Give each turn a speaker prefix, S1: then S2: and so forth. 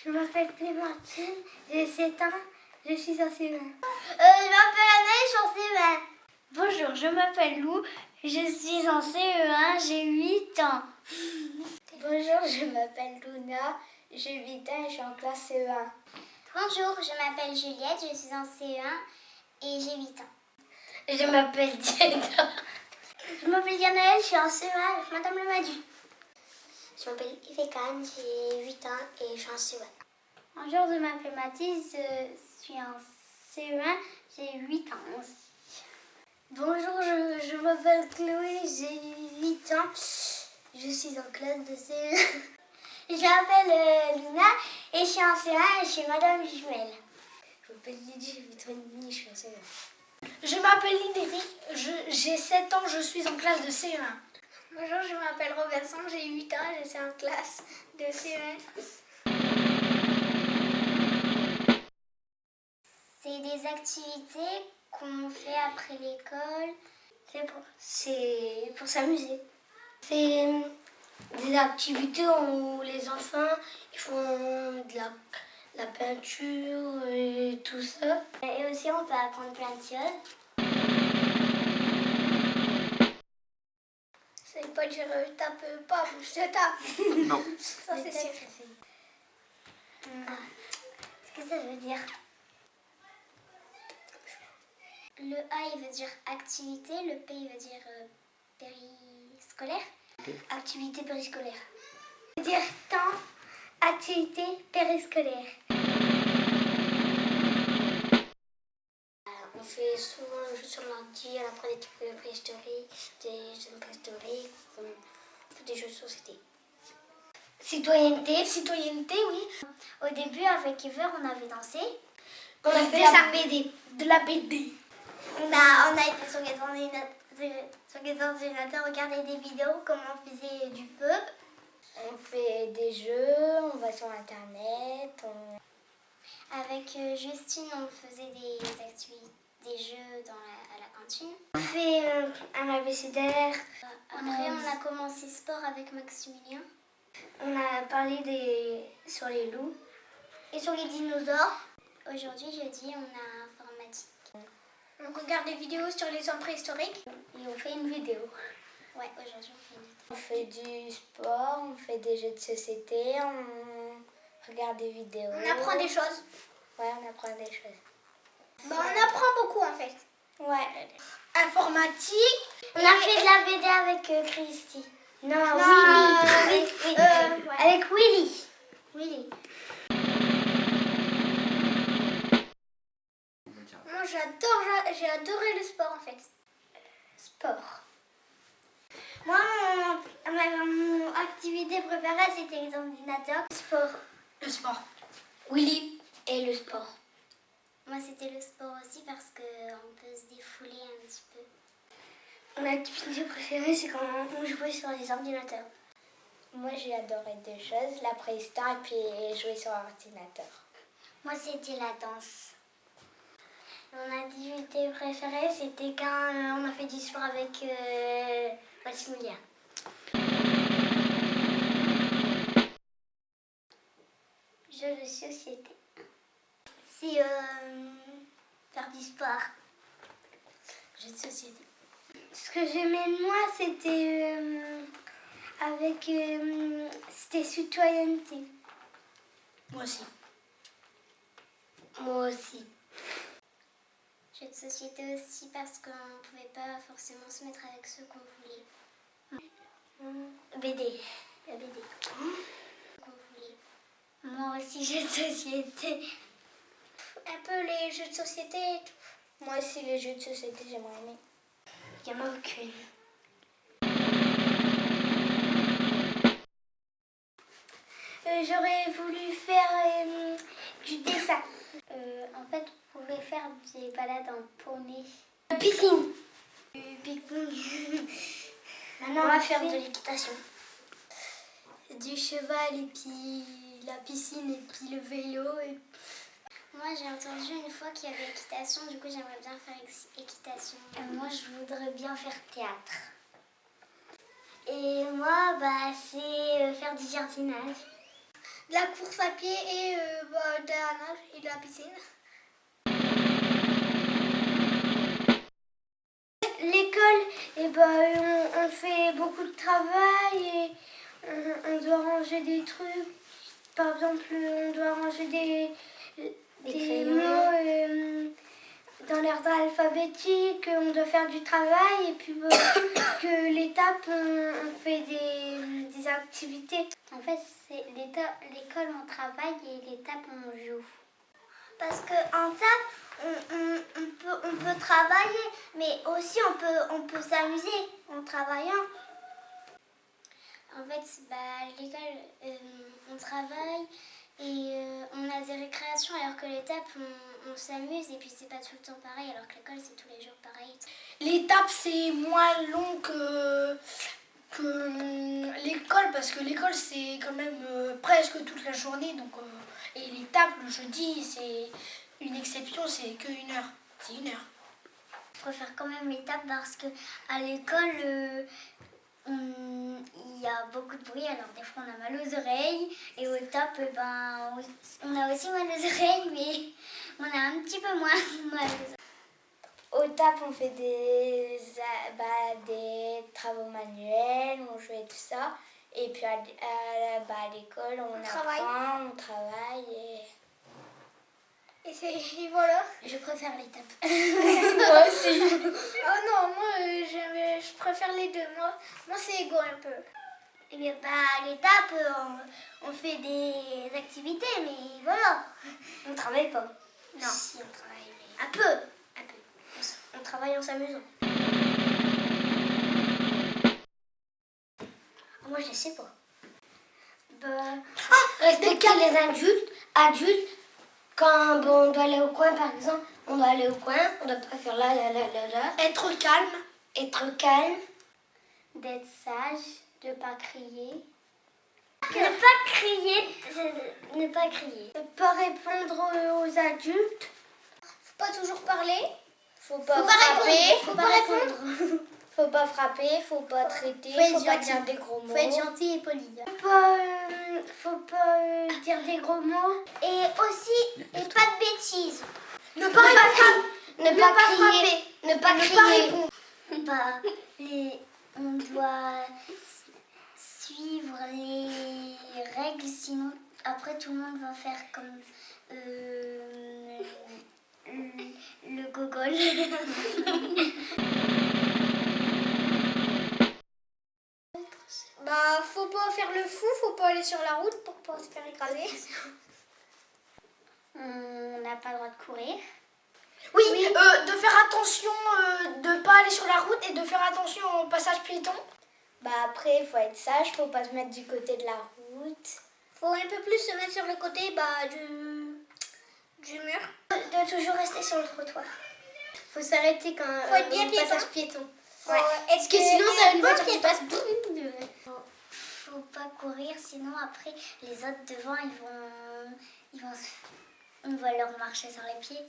S1: Je m'appelle Clémentine, j'ai 7 ans, je suis en CE1.
S2: Je m'appelle Anaïs, je suis en CE1.
S1: Bonjour, je m'appelle Lou, je suis en CE1, j'ai 8 ans.
S3: Bonjour, je m'appelle Luna, j'ai 8 ans et je suis en classe CE1.
S2: Bonjour, je m'appelle Juliette, je suis en CE1 et j'ai 8 ans.
S1: Je m'appelle Diana.
S2: Je m'appelle Yanaël, je suis en CE1 avec Madame Le Madu.
S4: Je m'appelle Yvecan, j'ai 8 ans et je suis en CE1.
S1: Bonjour, je m'appelle Mathilde, je suis en CE1, j'ai 8 ans aussi.
S3: Bonjour, je m'appelle Chloé, j'ai 8 ans, je suis en classe de CE1.
S2: Je m'appelle Luna et je suis en CE1 et chez Madame Jumelle.
S3: Je m'appelle Lydie, j'ai 8 ans et demi, je suis en CE1.
S5: Je m'appelle Lydie, j'ai 7 ans, je suis en classe de CE1.
S3: Bonjour, je m'appelle Robinson, j'ai 8 ans, je suis en classe de CE1.
S2: C'est des activités qu'on fait après l'école.
S1: C'est pour s'amuser. C'est des activités où les enfants ils font de la peinture et tout ça.
S2: Et aussi, on peut apprendre plein de choses.
S3: C'est pas dire tape pas, je te tape.
S6: Non.
S3: Ça, c'est sûr.
S2: Qu'est-ce que ça veut dire? Le A, il veut dire activité. Le P, il veut dire périscolaire.
S1: Activité périscolaire. Ça veut dire temps, activité périscolaire.
S4: On fait souvent le jeu sur l'ordi, on apprend des trucs de préhistorique, des jeux préhistoriques, on fait des jeux de société.
S1: Citoyenneté, oui.
S2: Au début, avec Ever, on avait dansé.
S1: On a fait la BD. De la BD.
S2: On a été sur les ordinateurs regarder des vidéos, comment on faisait du feu.
S3: On fait des jeux, on va sur internet.
S2: Avec Justine, on faisait des activités, des jeux à la cantine.
S1: On fait un abécédaire.
S2: Après, on a commencé sport avec Maximilien.
S1: On a parlé sur les loups.
S2: Et sur les dinosaures. Aujourd'hui, jeudi, on a informatique.
S3: On regarde des vidéos sur les hommes préhistoriques.
S1: Et on fait une vidéo.
S2: Ouais, aujourd'hui, on fait une vidéo.
S3: On fait du sport, on fait des jeux de société, on regarde des vidéos.
S2: On apprend des choses.
S3: Ouais, on apprend des choses.
S2: Bah, on apprend beaucoup en fait.
S3: Ouais.
S5: Informatique.
S2: On a fait de la BD avec Christy.
S1: Non,
S2: Willy.
S1: Avec Willy.
S2: Willy.
S3: Moi, j'ai adoré le sport en fait.
S1: Sport.
S2: Moi, mon activité préférée, c'était les ordinateurs.
S1: Sport.
S5: Le sport.
S1: Willy et le sport.
S2: Moi, c'était le sport aussi parce qu'on peut se défouler un petit peu.
S1: Mon activité préférée, c'est quand on jouait sur les ordinateurs.
S3: Moi, j'ai adoré deux choses, la préhistoire et puis jouer sur ordinateur.
S2: Moi, c'était la danse. Mon activité préférée, c'était quand on a fait du sport avec Maximilien.
S1: Jeux de société.
S2: C'est faire du sport.
S1: Jeux de société. Ce que j'aimais moi, c'était c'était citoyenneté.
S5: Moi aussi.
S1: Moi aussi.
S2: Jeux de société aussi parce qu'on ne pouvait pas forcément se mettre avec ceux qu'on voulait.
S1: BD.
S2: La BD. Qu'on voulait.
S1: Moi aussi, jeux de société.
S3: Un peu les jeux de société et tout. Moi aussi, les jeux de société, j'aimerais aimer.
S1: Il n'y en a aucune. J'aurais voulu faire du dessin.
S2: En fait, on pouvait faire des balades en poney.
S1: Piscine.
S2: Du ping-pong.
S1: Maintenant, on va faire de l'équitation.
S3: Du cheval et puis la piscine et puis le vélo. Et...
S2: Moi, j'ai entendu une fois qu'il y avait équitation, du coup, j'aimerais bien faire équitation.
S1: Moi, je voudrais bien faire théâtre. Et moi, c'est faire du jardinage.
S5: de la course à pied et de la nage et de la piscine.
S3: L'école, on fait beaucoup de travail et on doit ranger des trucs. Par exemple, on doit ranger des mots dans l'ordre alphabétique, on doit faire du travail et puis que l'étape, on fait des activités.
S1: En fait, c'est l'école on travaille et l'étape on joue.
S2: Parce qu'en TAP, on peut travailler, mais aussi on peut s'amuser en travaillant. En fait, à l'école, on travaille et on a des récréations, alors que l'étape, on s'amuse et puis c'est pas tout le temps pareil, alors que l'école, c'est tous les jours pareil.
S5: L'étape, c'est moins long que l'école, parce que l'école, c'est quand même presque toute la journée. Donc, et l'étape, le jeudi, c'est une exception, c'est que 1 heure. C'est 1 heure.
S2: Je préfère quand même l'étape parce qu'à l'école, il y a beaucoup de bruit, alors des fois on a mal aux oreilles. Et au TAP, on a aussi mal aux oreilles, mais on a un petit peu moins mal aux oreilles.
S3: Au TAP, on fait des travaux manuels, on joue et tout ça. Et puis à l'école, on apprend, on travaille.
S5: Et voilà.
S2: Je préfère l'étape.
S3: Moi aussi.
S5: Oh non, moi je préfère les deux. Moi c'est égaux un peu.
S2: Et bien, à l'étape, on fait des activités, mais voilà.
S3: On travaille pas.
S2: Non.
S4: Si, on travaille, mais
S2: Un peu.
S4: un peu. On travaille en s'amusant. Moi, je sais pas.
S3: Respecter les adultes, quand on doit aller au coin, par exemple, on doit aller au coin, on doit pas faire là.
S5: Être calme.
S3: Être calme.
S1: D'être sage, de pas crier.
S2: Ne pas crier. Ne pas crier.
S3: Ne pas répondre aux adultes.
S5: Faut pas toujours parler.
S3: Faut pas répondre. Faut pas frapper, faut pas traiter, faut pas dire des gros mots.
S1: Faut être gentil et poli.
S3: Faut pas dire des gros mots.
S2: Et aussi, et pas de bêtises.
S5: Ne pas
S3: Ne pas crier. Ne pas crier.
S2: On doit suivre les règles, sinon après tout le monde va faire comme le gogol.
S5: Faut pas faire le fou, faut pas aller sur la route pour pas se faire écraser.
S1: On n'a pas le droit de courir.
S5: Oui, de faire attention, de pas aller sur la route et de faire attention au passage piéton.
S3: Après, il faut être sage, faut pas se mettre du côté de la route.
S5: Faut un peu plus se mettre sur le côté du mur.
S2: De toujours rester sur le trottoir.
S1: Faut s'arrêter quand
S5: Faut être bien piéton.
S1: passage piéton.
S5: Ouais.
S1: Parce que sinon, t'as une voiture qui passe.
S2: Faut pas courir, sinon après les autres devant on va leur marcher sur les pieds.